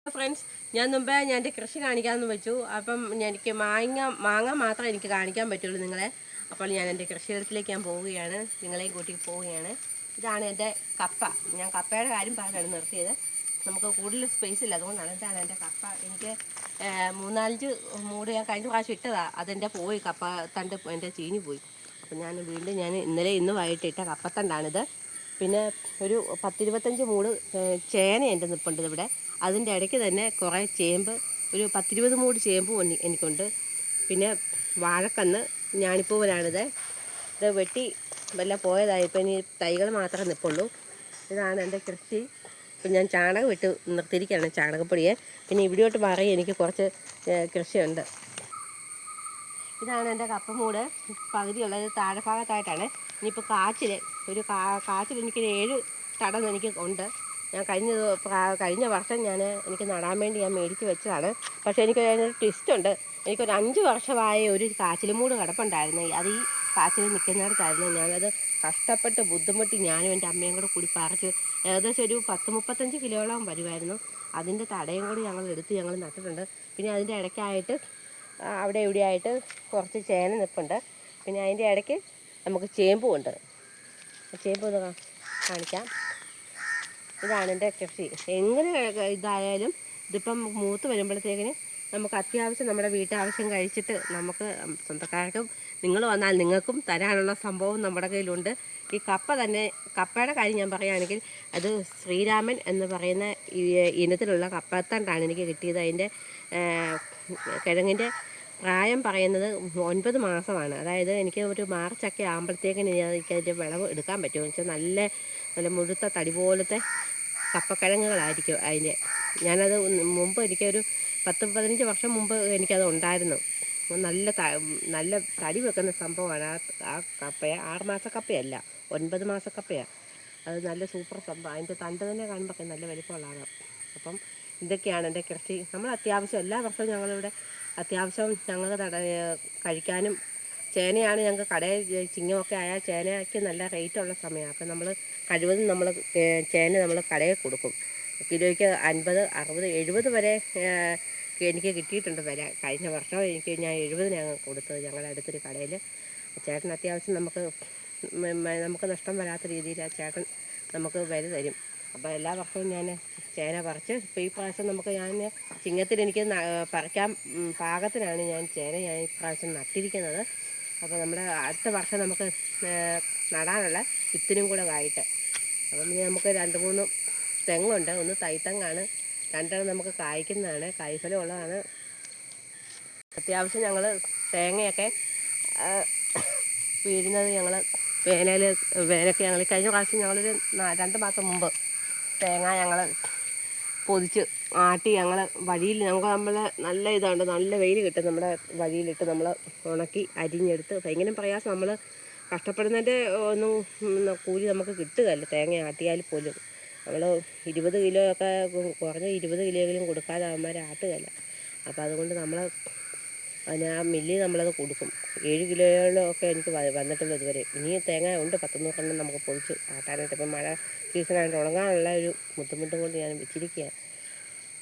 Friends, ഞാൻ മുമ്പേ ഞാൻ എൻ്റെ കൃഷി കാണിക്കാമെന്ന് വെച്ചു. അപ്പം എനിക്ക് മാങ്ങ മാത്രമേ എനിക്ക് കാണിക്കാൻ പറ്റുള്ളൂ നിങ്ങളെ. അപ്പോൾ ഞാൻ എൻ്റെ കൃഷിയിടത്തിലേക്ക് ഞാൻ പോവുകയാണ്, നിങ്ങളെയും കൂട്ടി പോവുകയാണ്. ഇതാണ് എൻ്റെ കപ്പ. ഞാൻ കപ്പയുടെ കാര്യം പറഞ്ഞാണ് നിർത്തിയത്. നമുക്ക് കൂടുതൽ സ്പേസ് ഇല്ല, അതുകൊണ്ടാണ്. ഇതാണ് എൻ്റെ കപ്പ. എനിക്ക് 3-4 മൂട് ഞാൻ കഴിഞ്ഞ പ്രാവശ്യം ഇട്ടതാണ്. അതെൻ്റെ പോയി, കപ്പ തണ്ട് എൻ്റെ ചീഞ്ഞു പോയി. അപ്പം ഞാൻ ഇന്നുമായിട്ട് ഇട്ട കപ്പത്തണ്ടാണിത്. പിന്നെ ഒരു 10-25 മൂട് ചേന എൻ്റെ നിൽപ്പുണ്ട് ഇവിടെ. അതിൻ്റെ ഇടയ്ക്ക് തന്നെ കുറേ ചേമ്പ്, ഒരു 10-20 മൂട് ചേമ്പും എനിക്കുണ്ട്. പിന്നെ വാഴക്കന്ന്, ഞാണിപ്പൂവനാണിത്. ഇത് വെട്ടി വല്ല പോയതായി, ഇപ്പം ഇനി തൈകൾ മാത്രമേ നിൽപ്പുള്ളൂ. ഇതാണ് എൻ്റെ കൃഷി. ഇപ്പം ഞാൻ ചാണകം ഇട്ട് നിർത്തിയിരിക്കുകയാണ്, ചാണകപ്പൊടിയെ. പിന്നെ ഇവിടെയോട്ട് മാറി എനിക്ക് കുറച്ച് കൃഷിയുണ്ട്. ഇതാണ് എൻ്റെ കപ്പമൂട്. പകുതിയുള്ളത് താഴെ ഭാഗത്തായിട്ടാണ്. ഇനിയിപ്പോൾ ഒരു കാച്ചിൽ എനിക്കൊരു 7 തടം എനിക്ക് ഉണ്ട്. ഞാൻ കഴിഞ്ഞ വർഷം എനിക്ക് നടാൻ വേണ്ടി ഞാൻ മേടിച്ച് വെച്ചതാണ്. പക്ഷേ എനിക്ക് അതിനൊരു ട്വിസ്റ്റുണ്ട്. എനിക്കൊരു 5 വർഷമായി ഒരു കാച്ചിലുമൂട് കിടപ്പുണ്ടായിരുന്നു. അത് ഈ കാച്ചിൽ നിൽക്കുന്നിടത്തായിരുന്നു. ഞാനത് കഷ്ടപ്പെട്ട് ബുദ്ധിമുട്ടി ഞാനും എൻ്റെ അമ്മയും കൂടി പറിച്ചു. ഏകദേശം ഒരു 10-35 കിലോയോളം വരുമായിരുന്നു. അതിൻ്റെ തടയും കൂടി ഞങ്ങൾ നട്ടിട്ടുണ്ട്. പിന്നെ അതിൻ്റെ ഇടയ്ക്കായിട്ട് അവിടെ ഇവിടെയായിട്ട് കുറച്ച് ചേന നിൽപ്പുണ്ട്. പിന്നെ അതിൻ്റെ ഇടയ്ക്ക് നമുക്ക് ചേമ്പുമുണ്ട്. ചേമ്പ് ഒന്ന് കാണിക്കാം. ഇതാണ് എൻ്റെ കൃഷി. എങ്ങനെ ഇതായാലും ഇതിപ്പം മൂത്ത് വരുമ്പോഴത്തേക്കിന് നമുക്ക് അത്യാവശ്യം നമ്മുടെ വീട്ടാവശ്യം കഴിച്ചിട്ട് നമുക്ക് സ്വന്തക്കാർക്കും നിങ്ങൾ വന്നാൽ നിങ്ങൾക്കും തരാനുള്ള സംഭവം നമ്മുടെ കയ്യിലുണ്ട്. ഈ കപ്പയുടെ കാര്യം ഞാൻ പറയുകയാണെങ്കിൽ, അത് ശ്രീരാമൻ എന്ന് പറയുന്ന ഇനത്തിലുള്ള കപ്പത്തണ്ടാണ് എനിക്ക് കിട്ടിയത്. അതിൻ്റെ കിഴങ്ങിൻ്റെ പ്രായം പറയുന്നത് 9 മാസമാണ്. അതായത് എനിക്ക് ഒരു മാർച്ചൊക്കെ ആകുമ്പോഴത്തേക്കിന് എനിക്കതിൻ്റെ വിളവ് എടുക്കാൻ പറ്റുമെന്ന് വെച്ചാൽ നല്ല മുഴുത്ത തടി പോലത്തെ കപ്പക്കിഴങ്ങുകളായിരിക്കും അതിൻ്റെ. ഞാനത് മുമ്പ് എനിക്കൊരു 10-15 വർഷം മുമ്പ് എനിക്കത് ഉണ്ടായിരുന്നു. നല്ല തടി വെക്കുന്ന സംഭവമാണ് ആ കപ്പയെ. 6 മാസ കപ്പയല്ല, 9 മാസ കപ്പയാണ്. അത് നല്ല സൂപ്പർ സംഭവം. അതിൻ്റെ തണ്ട് തന്നെ കാണുമ്പോൾ നല്ല വലിപ്പമുള്ളതാണ്. അപ്പം ഇതൊക്കെയാണ് എൻ്റെ കൃഷി. നമ്മൾ അത്യാവശ്യം എല്ലാ വർഷവും ഞങ്ങളിവിടെ അത്യാവശ്യം കഴിക്കാനും. ചേനയാണ് ഞങ്ങൾക്ക് കടയിൽ ചിങ്ങമൊക്കെ ആയാൽ ചേനയ്ക്ക് നല്ല റേറ്റുള്ള സമയമാണ്. അപ്പം കഴിവതും ചേന നമ്മൾ കടയിൽ കൊടുക്കും. കിലോയ്ക്ക് 50, 60, 70 വരെ എനിക്ക് കിട്ടിയിട്ടുണ്ട് വില. കഴിഞ്ഞ വർഷം ഞാൻ 70-നാണ് കൊടുത്തത് ഞങ്ങളുടെ അടുത്തൊരു കടയിൽ. ചേട്ടൻ അത്യാവശ്യം നമുക്ക് നഷ്ടം വരാത്ത രീതിയിൽ ആ ചേട്ടൻ നമുക്ക് വില തരും. അപ്പോൾ എല്ലാ വർഷവും ഞാൻ ചേന പറിച്ച്, ഇപ്പോൾ ഈ പ്രാവശ്യം ഞാൻ ചിങ്ങത്തിൽ എനിക്ക് പറിക്കാൻ പാകത്തിനാണ് ഞാൻ ഈ പ്രാവശ്യം നട്ടിരിക്കുന്നത്. അപ്പോൾ നമ്മുടെ അടുത്ത വർഷം നമുക്ക് നടാനുള്ള വിത്തിനും കൂടെ ആയിട്ട്. അപ്പം ഇനി നമുക്ക് 2-3 തെങ്ങുണ്ട്. ഒന്ന് തൈത്തെങ്ങാണ്, 2 നമുക്ക് കായ്ക്കുന്നതാണ്, കായ്ഫലം ഉള്ളതാണ്. അത്യാവശ്യം ഞങ്ങൾ തേങ്ങയൊക്കെ വീഴുന്നത് വേനൊക്കെ കഴിഞ്ഞ പ്രാവശ്യം ഞങ്ങളൊരു 2 മാസം മുമ്പ് തേങ്ങ പൊതിച്ച് ആട്ടി വഴിയിൽ നല്ല ഇതുണ്ട്, നല്ല വെയിൽ കിട്ടും. നമ്മുടെ വഴിയിലിട്ട് നമ്മൾ ഉണക്കി അരിഞ്ഞെടുത്ത് ഭയങ്കര പ്രയാസം. നമ്മൾ കഷ്ടപ്പെടുന്നതിൻ്റെ ഒന്നും കൂലി നമുക്ക് കിട്ടുകയല്ല. തേങ്ങ ആട്ടിയാൽ പോലും നമ്മൾ 20 കിലോ ഒക്കെ കുറഞ്ഞ 20 കിലോയെങ്കിലും കൊടുക്കാതെ അവന്മാർ ആട്ടുകയല്ല. അപ്പോൾ അതുകൊണ്ട് ആ മില്ലിൽ നമ്മളത് കൊടുക്കും. 7 കിലോയോളം ഒക്കെ എനിക്ക് വന്നിട്ടുള്ളൂ ഇതുവരെ. ഇനി തേങ്ങ ഉണ്ട് 10-100 നമുക്ക് പൊതിച്ച് ആട്ടാനായിട്ട്. ഇപ്പം മഴ സീസണായിട്ട് ഉണങ്ങാനുള്ള ഒരു ബുദ്ധിമുട്ടും കൊണ്ട് ഞാൻ വെച്ചിരിക്കുകയാണ്.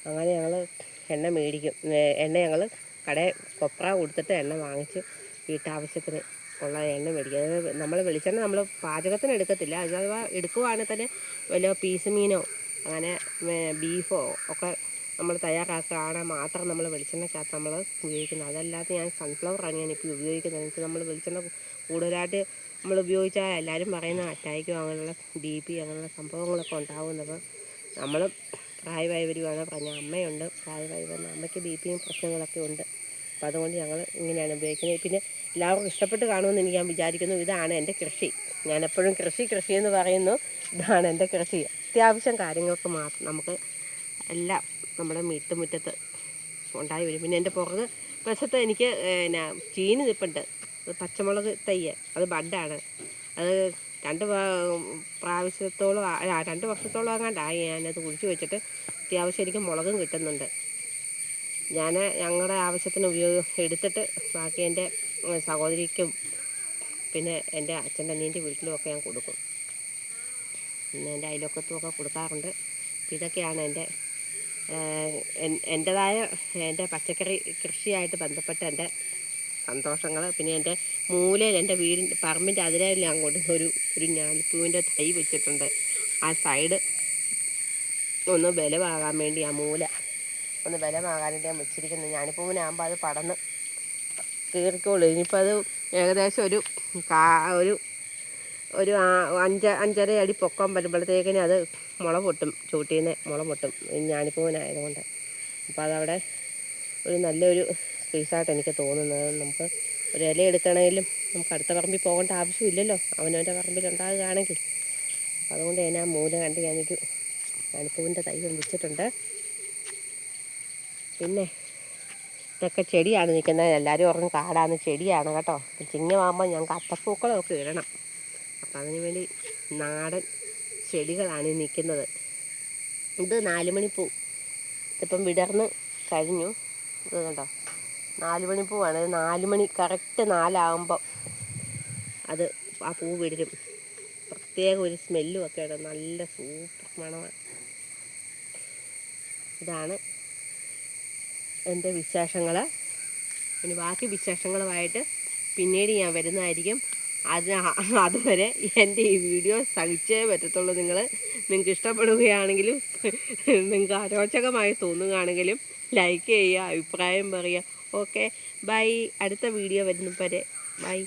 അങ്ങനെ എണ്ണ മേടിക്കും. ഞങ്ങൾ കടയിൽ കൊപ്ര കൊടുത്തിട്ട് എണ്ണ വാങ്ങിച്ച് വീട്ടാവശ്യത്തിന് ഉള്ള എണ്ണ മേടിക്കും. അതായത് നമ്മൾ വെളിച്ചെണ്ണ പാചകത്തിന് എടുക്കത്തില്ല. അഥവാ എടുക്കുവാണെങ്കിൽ തന്നെ വല്ല പീസ് മീനോ അങ്ങനെ ബീഫോ ഒക്കെ നമ്മൾ തയ്യാറാക്കുകയാണെങ്കിൽ മാത്രം നമ്മൾ വെളിച്ചെണ്ണയ്ക്കകത്ത് ഉപയോഗിക്കുന്നത്. അതല്ലാതെ ഞാൻ സൺഫ്ലവറാണ് ഞാനിപ്പോൾ ഉപയോഗിക്കുന്നത്. എന്ന് വെച്ചാൽ നമ്മൾ വെളിച്ചെണ്ണ കൂടുതലായിട്ട് ഉപയോഗിച്ചാൽ എല്ലാവരും പറയുന്ന അറ്റാക്കും അങ്ങനെയുള്ള BP അങ്ങനെയുള്ള സംഭവങ്ങളൊക്കെ ഉണ്ടാകുന്നത്. നമ്മൾ പ്രായമായി വരുവാണ് പറഞ്ഞ അമ്മയുണ്ട്, പ്രായമായി വന്ന അമ്മയ്ക്ക് BPയും പ്രശ്നങ്ങളൊക്കെ ഉണ്ട്. അപ്പോൾ അതുകൊണ്ട് ഞങ്ങൾ ഇങ്ങനെയാണ് ഉപയോഗിക്കുന്നത്. പിന്നെ എല്ലാവർക്കും ഇഷ്ടപ്പെട്ട് കാണുമെന്ന് ഞാൻ വിചാരിക്കുന്നു. ഇതാണ് എൻ്റെ കൃഷി. ഞാനെപ്പോഴും കൃഷി എന്ന് പറയുന്നു. ഇതാണ് എൻ്റെ കൃഷി. അത്യാവശ്യം കാര്യങ്ങൾക്ക് നമുക്ക് എല്ലാം നമ്മുടെ വീട്ടുമുറ്റത്ത് ഉണ്ടായി വരും. പിന്നെ എൻ്റെ പുറക് വശത്ത് എനിക്ക് ചീനി നിൽപ്പുണ്ട്. പച്ചമുളക് തയ്യ്, അത് ബഡാണ്. അത് 2 പ്രാവശ്യത്തോളം 2 വർഷത്തോളം അങ്ങാണ്ടായി ഞാനത് കുഴിച്ച് വെച്ചിട്ട്. അത്യാവശ്യം എനിക്ക് മുളകും കിട്ടുന്നുണ്ട്. ഞങ്ങളുടെ ആവശ്യത്തിന് എടുത്തിട്ട് ബാക്കി എൻ്റെ സഹോദരിക്കും പിന്നെ എൻ്റെ അച്ഛൻ്റെ അനിയൻ്റെ വീട്ടിലുമൊക്കെ ഞാൻ കൊടുക്കും. പിന്നെ എൻ്റെ അയൽവക്കത്തുമൊക്കെ കൊടുക്കാറുണ്ട്. ഇതൊക്കെയാണ് എൻ്റെ എൻ്റെതായ എൻ്റെ പച്ചക്കറി കൃഷിയായിട്ട് ബന്ധപ്പെട്ട എൻ്റെ സന്തോഷങ്ങൾ. പിന്നെ എൻ്റെ മൂലയിൽ എൻ്റെ വീടിൻ്റെ പറമ്പിൻ്റെ അതിരായിൽ ഞാൻ കൊണ്ട് ഒരു ഞാലിപ്പൂവിൻ്റെ തൈ വെച്ചിട്ടുണ്ട്. ആ സൈഡ് ഒന്ന് ബലമാകാൻ വേണ്ടി ആ മൂല ഒന്ന് ബലമാകാനായിട്ട് ഞാൻ വെച്ചിരിക്കുന്നത്. ഞാലിപ്പൂവിനാകുമ്പോൾ അത് പടന്ന് കീറിക്കോളൂ. ഇനിയിപ്പോൾ അത് ഏകദേശം ഒരു 5.5 അടി പൊക്കം വരുമ്പോഴത്തേക്കിന് അത് മുള പൊട്ടും. ചൂട്ടീന്ന് മുള പൊട്ടും ഞാലിപ്പൂവിനായതുകൊണ്ട്. അപ്പോൾ അതവിടെ ഒരു നല്ലൊരു സ്പേസായിട്ട് എനിക്ക് തോന്നുന്നത്. നമുക്ക് ഒരു ഇല എടുക്കണമെങ്കിലും നമുക്ക് അടുത്ത പറമ്പിൽ പോകേണ്ട ആവശ്യമില്ലല്ലോ, അവനവൻ്റെ പറമ്പിൽ ഉണ്ടാകുകയാണെങ്കിൽ. അപ്പോൾ അതുകൊണ്ട് ഞാൻ ആ മൂല കണ്ട് ഞാനൊരു ഞാലിപ്പൂവിൻ്റെ തൈ വെച്ചിട്ടുണ്ട്. പിന്നെ ഇതൊക്കെ ചെടിയാണ് നിൽക്കുന്നത്. എല്ലാവരും ഓർമ്മ കാടാണ്, ചെടിയാണ് കേട്ടോ. ചിങ്ങമാകുമ്പോൾ ഞങ്ങൾക്ക് അത്തപ്പൂക്കളമൊക്കെ ഇടണം. അപ്പം അതിന് വേണ്ടി നാടൻ ചെടികളാണ് നിൽക്കുന്നത്. ഇത് 4 മണിപ്പൂ. ഇതിപ്പം വിടർന്ന് കഴിഞ്ഞു. ഇത് കണ്ടോ, 4 മണിപ്പൂവാണ്. 4 മണി കറക്റ്റ് 4 അത് ആ പൂ വിടരും. പ്രത്യേക ഒരു സ്മെല്ലും ഒക്കെ ഉണ്ട്. നല്ല സൂപ്പർ മണമാണ്. ഇതാണ് എൻ്റെ വിശേഷങ്ങൾ. ഇനി ബാക്കി വിശേഷങ്ങളുമായിട്ട് പിന്നീട് ഞാൻ വരുന്നതായിരിക്കും. അതുവരെ എൻ്റെ ഈ വീഡിയോ സഹിച്ചേ പറ്റത്തുള്ളൂ. നിങ്ങൾക്ക് ഇഷ്ടപ്പെടുകയാണെങ്കിലും നിങ്ങൾക്ക് അരോചകമായി തോന്നുകയാണെങ്കിലും ലൈക്ക് ചെയ്യുക, അഭിപ്രായം പറയുക. Okay, bye. അടുത്ത വീഡിയോ വരുന്നവരെ ബൈ.